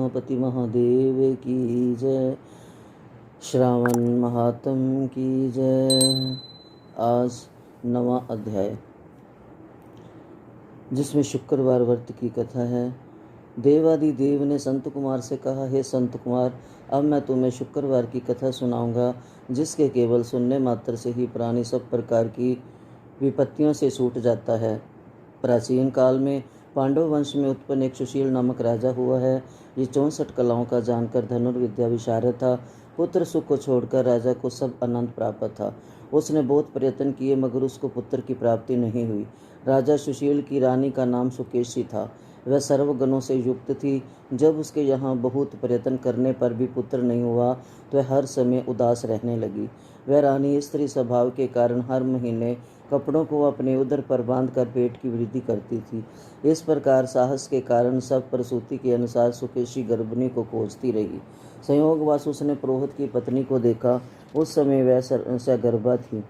गणपति महादेव की जय। श्रावण महात्म की जय। आज 9वां अध्याय, जिसमें शुक्रवार व्रत की कथा है। देवादिदेव ने संत कुमार से कहा, हे संत कुमार, अब मैं तुम्हें शुक्रवार की कथा सुनाऊंगा, जिसके केवल सुनने मात्र से ही प्राणी सब प्रकार की विपत्तियों से छूट जाता है। प्राचीन काल में पांडव वंश में उत्पन्न एक सुशील नामक राजा हुआ है। ये 64 कलाओं का जानकर धनुर्विद्या विशारद था। पुत्र सुख को छोड़कर राजा को सब आनंद प्राप्त था। उसने बहुत प्रयत्न किए मगर उसको पुत्र की प्राप्ति नहीं हुई। राजा सुशील की रानी का नाम सुकेशी था। वह सर्वगुणों से युक्त थी। जब उसके यहाँ बहुत प्रयत्न करने पर भी पुत्र नहीं हुआ तो वह हर समय उदास रहने लगी। वह रानी स्त्री स्वभाव के कारण हर महीने कपड़ों को अपने उदर पर बांधकर पेट की वृद्धि करती थी। इस प्रकार साहस के कारण सब प्रसूति के अनुसार सुकेशी गर्भिणी को खोजती रही। संयोगवश उसने पुरोहित की पत्नी को देखा। उस समय वह सगर्भा थी।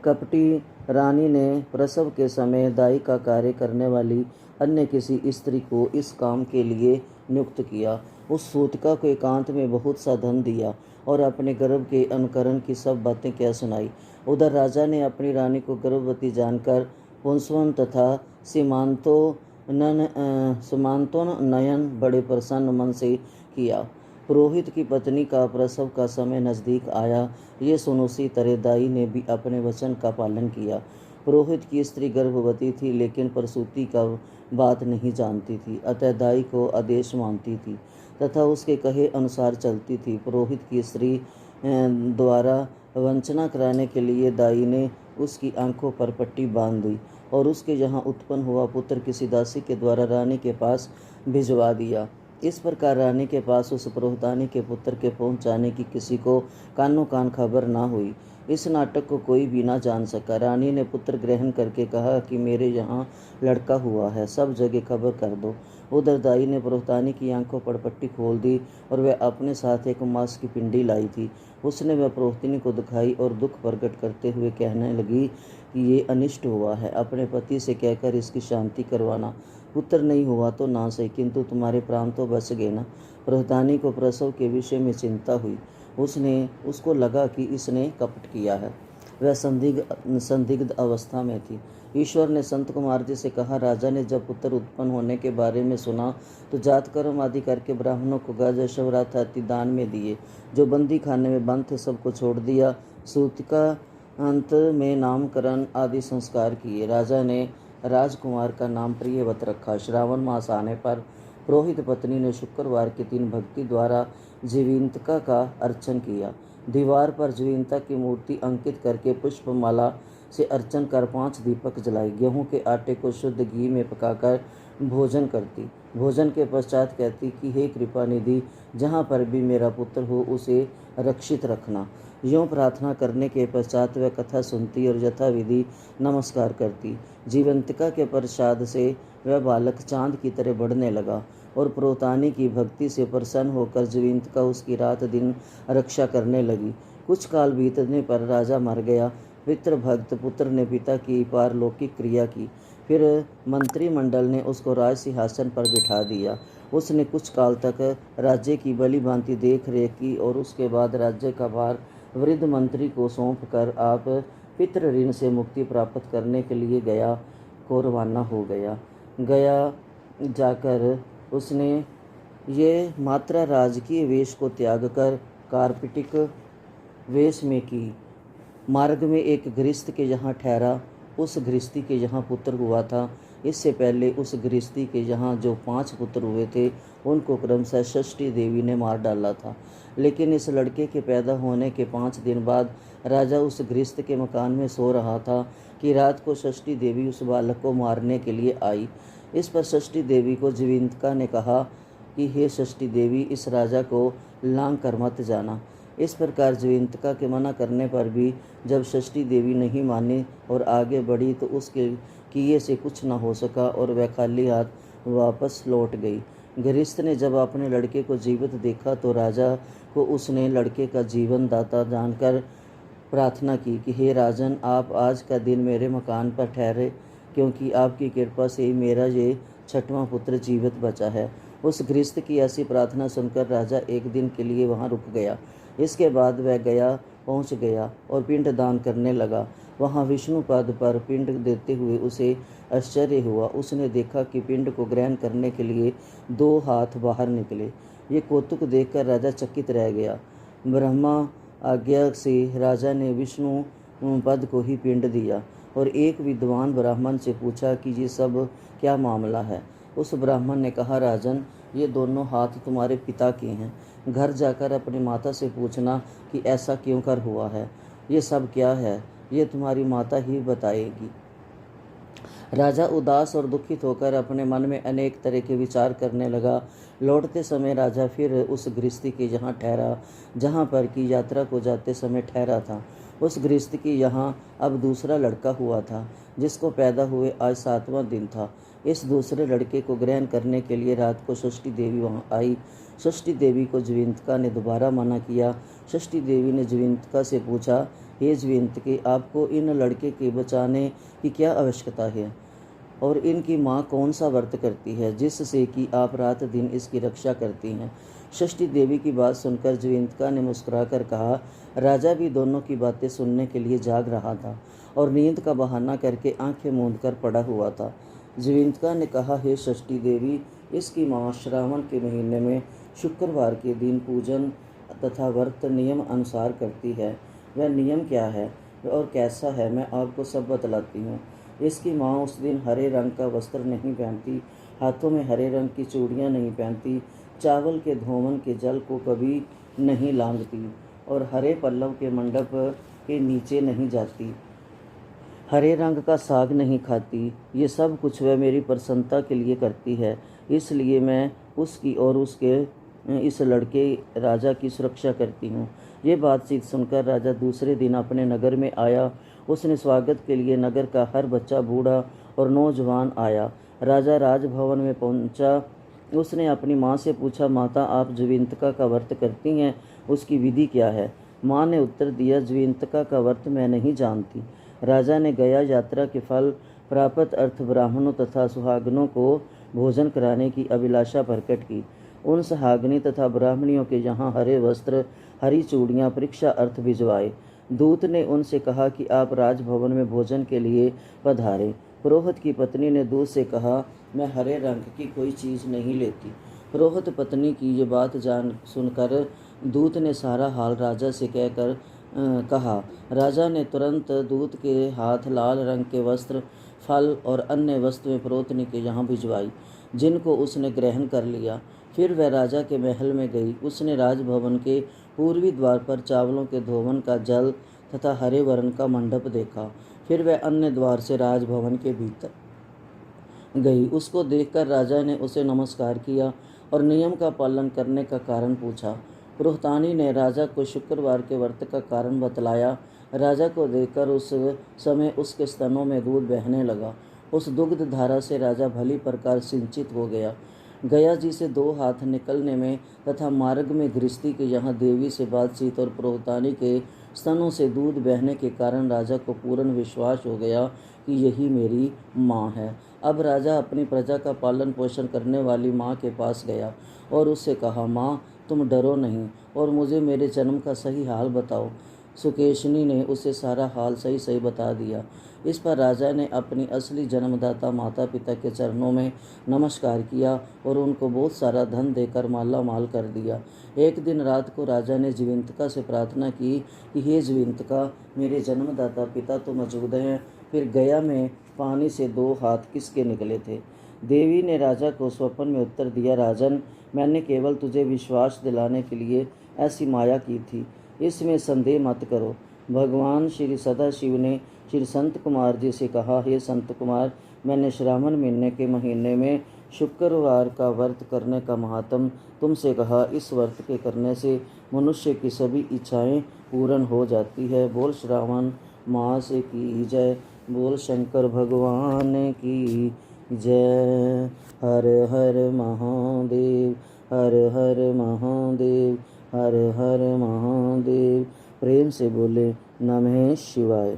कपटी रानी ने प्रसव के समय दाई का कार्य करने वाली अन्य किसी स्त्री को इस काम के लिए नियुक्त किया। उस सूतिका को एकांत में बहुत सा धन दिया और अपने गर्भ के अनुकरण की सब बातें क्या सुनाई। उधर राजा ने अपनी रानी को गर्भवती जानकर पुंसवन तथा सीमांतोन्नयन बड़े प्रसन्न मन से किया। पुरोहित की पत्नी का प्रसव का समय नजदीक आया। ये सुनो सी तरेदाई ने भी अपने वचन का पालन किया। पुरोहित की स्त्री गर्भवती थी, लेकिन प्रसूति का बात नहीं जानती थी, अतः दाई को आदेश मानती थी तथा उसके कहे अनुसार चलती थी। पुरोहित की स्त्री द्वारा वंचना कराने के लिए दाई ने उसकी आंखों पर पट्टी बांध दी और उसके यहाँ उत्पन्न हुआ पुत्र किसी दासी के द्वारा रानी के पास भिजवा दिया। इस प्रकार रानी के पास उस पुरोहितानी के पुत्र के पहुँच जाने की किसी को कानों कान खबर ना हुई। इस नाटक को कोई भी ना जान सका। रानी ने पुत्र ग्रहण करके कहा कि मेरे यहाँ लड़का हुआ है, सब जगह खबर कर दो। उधर दाई ने पुरोहितानी की आंखों पर पट्टी खोल दी और वह अपने साथ एक मांस की पिंडी लाई थी। उसने वह पुरोहितानी को दिखाई और दुख प्रकट करते हुए कहने लगी कि ये अनिष्ट हुआ है। अपने पति से कहकर इसकी शांति करवाना। पुत्र नहीं हुआ तो ना सही, किंतु तुम्हारे प्राण तो बच गए ना। पुरोहितानी को प्रसव के विषय में चिंता हुई। उसको लगा कि इसने कपट किया है। वह संदिग्ध अवस्था में थी। ईश्वर ने संत कुमार जी से कहा, राजा ने जब पुत्र उत्पन्न होने के बारे में सुना तो जात कर्म आदि करके ब्राह्मणों को गाजर शवरात आदि दान में दिए। जो बंदी खाने में बंद थे सबको छोड़ दिया। सूतिका अंत में नामकरण आदि संस्कार किए। राजा ने राजकुमार का नाम प्रियवत रखा। श्रावण मास आने पर पुरोहित पत्नी ने शुक्रवार के दिन भक्ति द्वारा जीविंतिका का अर्चन किया। दीवार पर जीविंतिका की मूर्ति अंकित करके पुष्पमाला से अर्चन कर 5 दीपक जलाई। गेहूं के आटे को शुद्ध घी में पकाकर भोजन करती। भोजन के पश्चात कहती कि हे कृपा निधि, जहाँ पर भी मेरा पुत्र हो उसे रक्षित रखना। यूँ प्रार्थना करने के पश्चात वह कथा सुनती और यथाविधि नमस्कार करती। जीवंतिका के प्रसाद से वह बालक चांद की तरह बढ़ने लगा और पुरोहितानी की भक्ति से प्रसन्न होकर जीवंतिका उसकी रात दिन रक्षा करने लगी। कुछ काल बीतने पर राजा मर गया। पितृभक्त पुत्र ने पिता की पारलौकिक क्रिया की। फिर मंत्रिमंडल ने उसको राज सिंहासन पर बिठा दिया। उसने कुछ काल तक राज्य की भली भांति देख रेख की और उसके बाद राज्य का भार वृद्ध मंत्री को सौंप कर आप पितृ ऋण से मुक्ति प्राप्त करने के लिए गया को रवाना हो गया। गया जाकर उसने ये मात्रा राजकीय वेश को त्याग कर कार्पिटिक वेश में की। मार्ग में एक गृहस्थ के यहाँ ठहरा। उस गृहस्थी के यहाँ पुत्र हुआ था। इससे पहले उस गृहस्थी के यहाँ जो 5 पुत्र हुए थे उनको क्रमशः षष्ठी देवी ने मार डाला था। लेकिन इस लड़के के पैदा होने के 5 दिन बाद राजा उस गृहस्थ के मकान में सो रहा था कि रात को षष्ठी देवी उस बालक को मारने के लिए आई। इस पर षष्ठी देवी को जीविंतिका ने कहा कि हे षष्ठी देवी, इस राजा को लांग कर मत जाना। इस प्रकार जीविंतिका के मना करने पर भी जब षष्ठी देवी नहीं मानी और आगे बढ़ी तो उसके किए से कुछ न हो सका और वह खाली हाथ वापस लौट गई। गृहस्थ ने जब अपने लड़के को जीवित देखा तो राजा को उसने लड़के का जीवन दाता जानकर प्रार्थना की कि हे राजन, आप आज का दिन मेरे मकान पर ठहरे, क्योंकि आपकी कृपा से ही मेरा ये 6वां पुत्र जीवित बचा है। उस गृहस्थ की ऐसी प्रार्थना सुनकर राजा एक दिन के लिए वहाँ रुक गया। इसके बाद वह गया पहुँच गया और पिंड दान करने लगा। वहाँ विष्णुपद पर पिंड देते हुए उसे आश्चर्य हुआ। उसने देखा कि पिंड को ग्रहण करने के लिए 2 हाथ बाहर निकले। ये कौतुक देखकर राजा चकित रह गया। ब्रह्मा आज्ञा से राजा ने विष्णु पद को ही पिंड दिया और एक विद्वान ब्राह्मण से पूछा कि ये सब क्या मामला है। उस ब्राह्मण ने कहा, राजन, ये दोनों हाथ तुम्हारे पिता के हैं। घर जाकर अपनी माता से पूछना कि ऐसा क्यों कर हुआ है। ये सब क्या है, ये तुम्हारी माता ही बताएगी। राजा उदास और दुखित होकर अपने मन में अनेक तरह के विचार करने लगा। लौटते समय राजा फिर उस गृहस्थी के यहाँ ठहरा जहाँ पर की यात्रा को जाते समय ठहरा था। उस गृहस्थ की यहाँ अब दूसरा लड़का हुआ था, जिसको पैदा हुए आज 7वां दिन था। इस दूसरे लड़के को ग्रहण करने के लिए रात को षष्ठी देवी वहाँ आई। षष्ठी देवी को ज्विंतिका ने दोबारा मना किया। षष्ठी देवी ने ज्विंतिका से पूछा, हे ज्विंतिके, आपको इन लड़के के बचाने की क्या आवश्यकता है और इनकी माँ कौन सा व्रत करती है जिससे कि आप रात दिन इसकी रक्षा करती हैं। षष्ठी देवी की बात सुनकर ज्विंतिका ने मुस्कुराकर कहा, राजा भी दोनों की बातें सुनने के लिए जाग रहा था और नींद का बहाना करके आंखें मूंद कर पड़ा हुआ था। ज्विंतिका ने कहा, हे षष्ठी देवी, इसकी माँ श्रावण के महीने में शुक्रवार के दिन पूजन तथा व्रत नियम अनुसार करती है। वह नियम क्या है और कैसा है, मैं आपको सब बतलाती हूँ। इसकी माँ उस दिन हरे रंग का वस्त्र नहीं पहनती, हाथों में हरे रंग की चूड़ियाँ नहीं पहनती, चावल के धोवन के जल को कभी नहीं लांघती और हरे पल्लव के मंडप के नीचे नहीं जाती, हरे रंग का साग नहीं खाती। ये सब कुछ वह मेरी प्रसन्नता के लिए करती है, इसलिए मैं उसकी और उसके इस लड़के राजा की सुरक्षा करती हूँ। ये बातचीत सुनकर राजा दूसरे दिन अपने नगर में आया। उसने स्वागत के लिए नगर का हर बच्चा, बूढ़ा और नौजवान आया। राजा राजभवन में पहुंचा। उसने अपनी माँ से पूछा, माता, आप ज्विंतिका का व्रत करती हैं, उसकी विधि क्या है। माँ ने उत्तर दिया, ज्विंतिका का व्रत मैं नहीं जानती। राजा ने गया यात्रा के फल प्राप्त अर्थ ब्राह्मणों तथा सुहागनों को भोजन कराने की अभिलाषा प्रकट की। उन सुहागनी तथा ब्राह्मणियों के यहाँ हरे वस्त्र, हरी चूड़ियाँ परीक्षा अर्थ भिजवाए। दूत ने उनसे कहा कि आप राजभवन में भोजन के लिए पधारें। पुरोहित की पत्नी ने दूत से कहा, मैं हरे रंग की कोई चीज़ नहीं लेती। पुरोहित पत्नी की ये बात सुनकर दूत ने सारा हाल राजा से कहकर कहा। राजा ने तुरंत दूत के हाथ लाल रंग के वस्त्र, फल और अन्य वस्तुएं पुरोहितनी के यहाँ भिजवाई, जिनको उसने ग्रहण कर लिया। फिर वह राजा के महल में गई। उसने राजभवन के पूर्वी द्वार पर चावलों के धोवन का जल तथा हरे वर्ण का मंडप देखा। फिर वह अन्य द्वार से राजभवन के भीतर गई। उसको देखकर राजा ने उसे नमस्कार किया और नियम का पालन करने का कारण पूछा। पुरोहितानी ने राजा को शुक्रवार के व्रत का कारण बतलाया। राजा को देखकर उस समय उसके स्तनों में दूध बहने लगा। उस दुग्ध धारा से राजा भली प्रकार सिंचित हो गया। गया जी से 2 हाथ निकलने में तथा मार्ग में गृहस्थी के यहाँ देवी से बातचीत और पुरोहितानी के स्तनों से दूध बहने के कारण राजा को पूर्ण विश्वास हो गया कि यही मेरी माँ है। अब राजा अपनी प्रजा का पालन पोषण करने वाली माँ के पास गया और उससे कहा, माँ, तुम डरो नहीं और मुझे मेरे जन्म का सही हाल बताओ। सुकेशनी ने उसे सारा हाल सही सही बता दिया। इस पर राजा ने अपनी असली जन्मदाता माता पिता के चरणों में नमस्कार किया और उनको बहुत सारा धन देकर माला माल कर दिया। एक दिन रात को राजा ने ज्विंतिका से प्रार्थना की कि हे ज्विंतिका, मेरे जन्मदाता पिता तो मौजूद हैं, फिर गया में पानी से 2 हाथ किसके निकले थे। देवी ने राजा को स्वप्न में उत्तर दिया, राजन, मैंने केवल तुझे विश्वास दिलाने के लिए ऐसी माया की थी, इसमें संदेह मत करो। भगवान श्री सदाशिव ने श्री संत कुमार जी से कहा, हे संत कुमार, मैंने श्रावण महीने के महीने में शुक्रवार का व्रत करने का महात्म तुमसे कहा। इस व्रत के करने से मनुष्य की सभी इच्छाएं पूर्ण हो जाती है। बोल श्रावण मास की जय, बोल शंकर भगवान की जय। हर हर महादेव, हर हर महादेव, हर हर महादेव। प्रेम से बोले नमः शिवाय।